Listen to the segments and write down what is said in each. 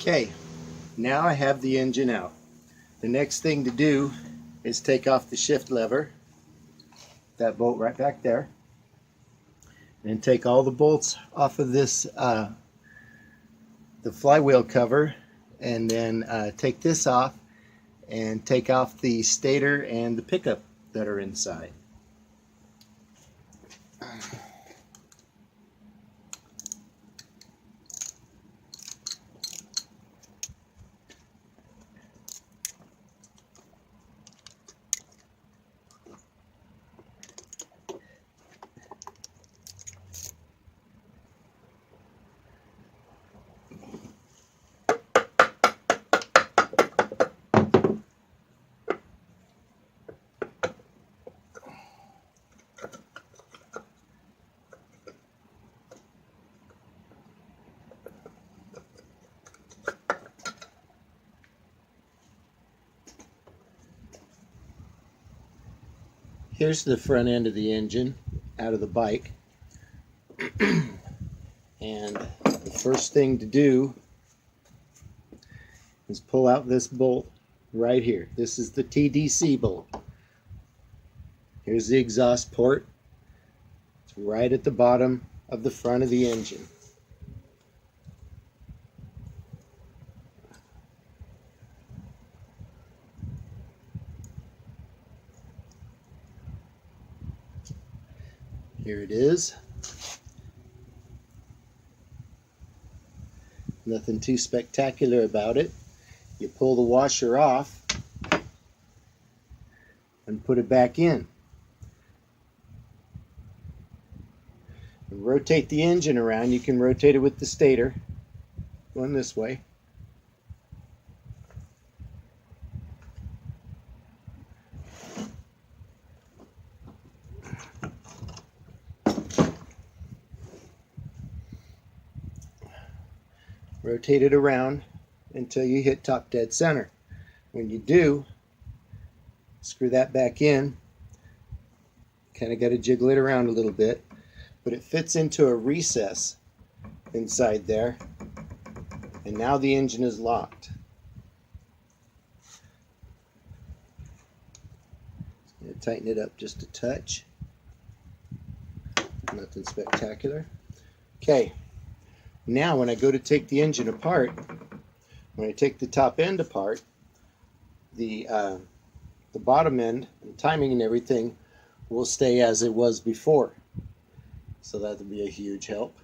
Okay, now I have the engine out. The next thing to do is take off the shift lever, that bolt right back there, and take all the bolts off of this, the flywheel cover, and then take this off and take off the stator and the pickup that are inside. Here's the front end of the engine out of the bike. And the first thing to do is pull out this bolt right here. This is the TDC bolt. Here's the exhaust port. It's right at the bottom of the front of the engine. Here it is. Nothing too spectacular about it. You pull the washer off and put it back in. And rotate the engine around. You can rotate it with the stator, going this way. Rotate it around until you hit top dead center. When you do, screw that back in. Kind of got to jiggle it around a little bit, but it fits into a recess inside there, and now the engine is locked. Tighten it up just a touch. Nothing spectacular. Okay. Now when I go to take the engine apart, when I take the top end apart, the bottom end, and timing and everything will stay as it was before. So that would be a huge help.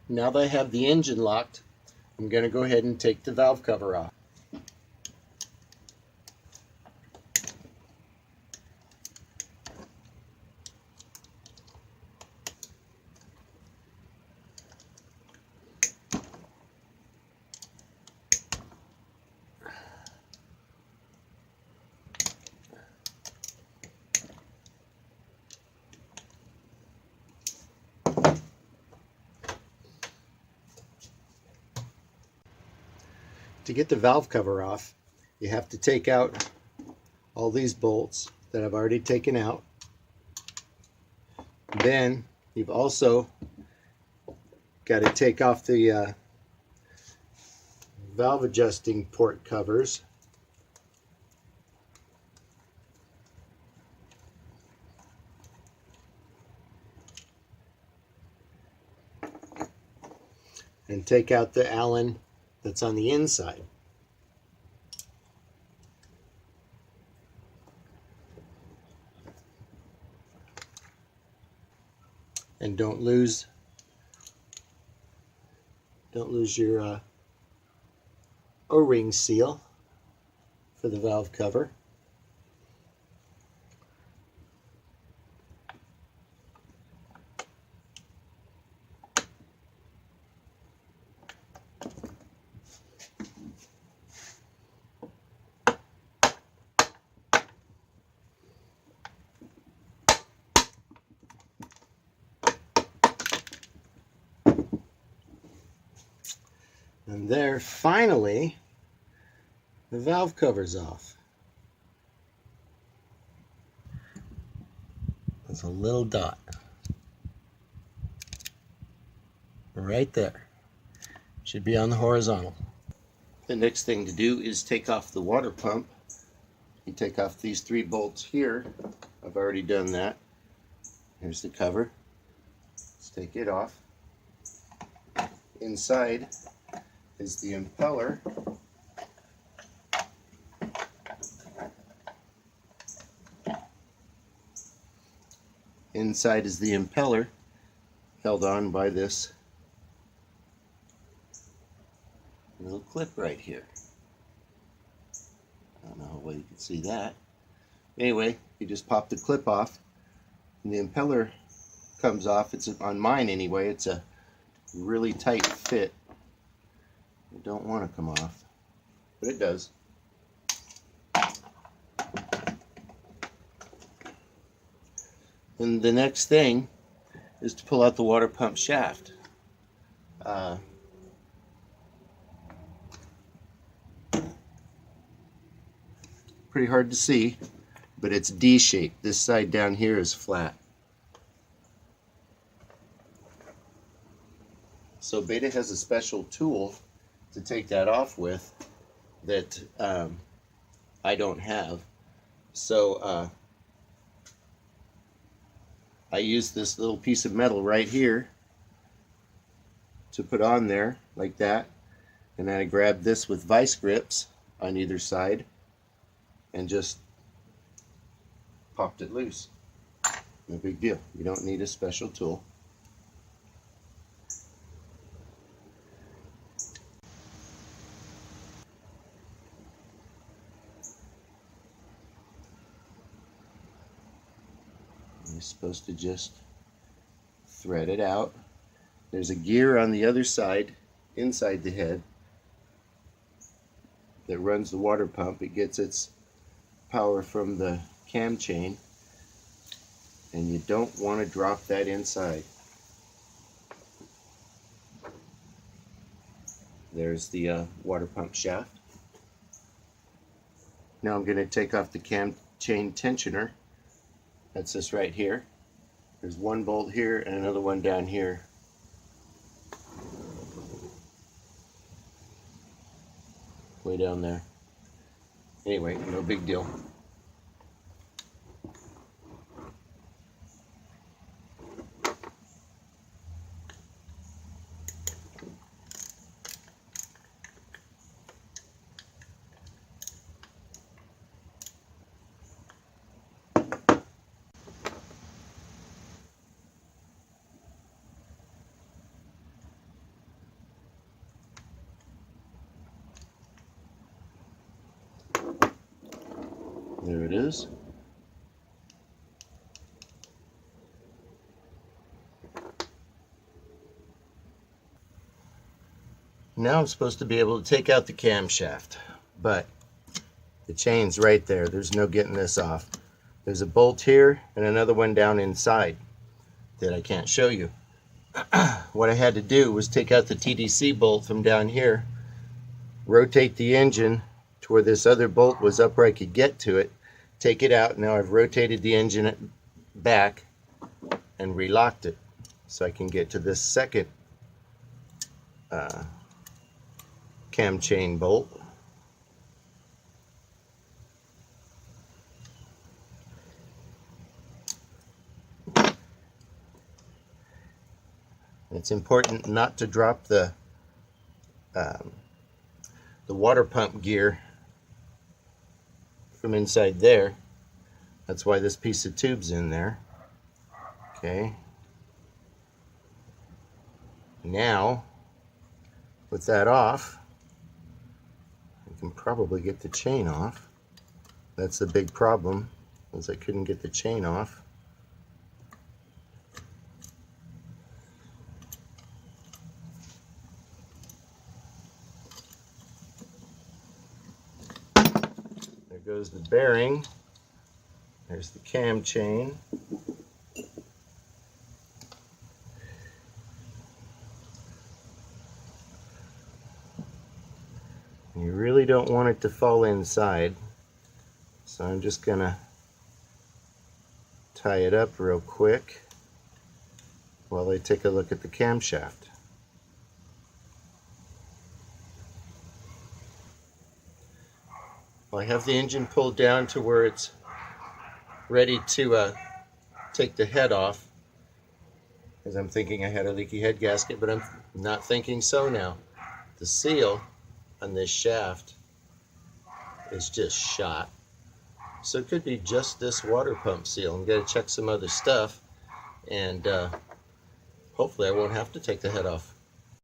Now that I have the engine locked, I'm going to go ahead and take the valve cover off. To get the valve cover off, you have to take out all these bolts that I've already taken out. Then you've also got to take off the valve adjusting port covers. And take out the Allen that's on the inside. And don't lose your O-ring seal for the valve cover. And there, finally, the valve cover's off. There's a little dot right there. Should be on the horizontal. The next thing to do is take off the water pump. You take off these 3 bolts here. I've already done that. Here's the cover. Let's take it off. Inside is the impeller. Inside is the impeller, held on by this little clip right here. I don't know how well you can see that. Anyway, you just pop the clip off, and the impeller comes off. It's on mine anyway. It's a really tight fit. You don't want to come off, but it does. And the next thing is to pull out the water pump shaft. Pretty hard to see, but it's D-shaped. This side down here is flat. So Beta has a special tool to take that off with that I don't have. So I use this little piece of metal right here to put on there like that, and then I grab this with vice grips on either side and just popped it loose. No big deal. You don't need a special tool. You're supposed to just thread it out. There's a gear on the other side, inside the head, that runs the water pump. It gets its power from the cam chain, and you don't want to drop that inside. There's the water pump shaft. Now I'm going to take off the cam chain tensioner. That's this right here. There's one bolt here and another one down here. Way down there. Anyway, no big deal. There it is. Now I'm supposed to be able to take out the camshaft, but the chain's right there. There's no getting this off. There's a bolt here and another one down inside that I can't show you. What I had to do was take out the TDC bolt from down here, rotate the engine to where this other bolt was up where I could get to it, take it out. Now I've rotated the engine back and relocked it so I can get to this second cam chain bolt. It's important not to drop the water pump gear from inside there. That's why this piece of tube's in there. Okay. Now, with that off, I can probably get the chain off. That's the big problem, is I couldn't get the chain off. There goes the bearing. There's the cam chain. You really don't want it to fall inside, so I'm just gonna tie it up real quick while I take a look at the camshaft. I have the engine pulled down to where it's ready to take the head off, because I'm thinking I had a leaky head gasket, but I'm not thinking so now. The seal on this shaft is just shot, so it could be just this water pump seal. I'm going to check some other stuff, and hopefully I won't have to take the head off.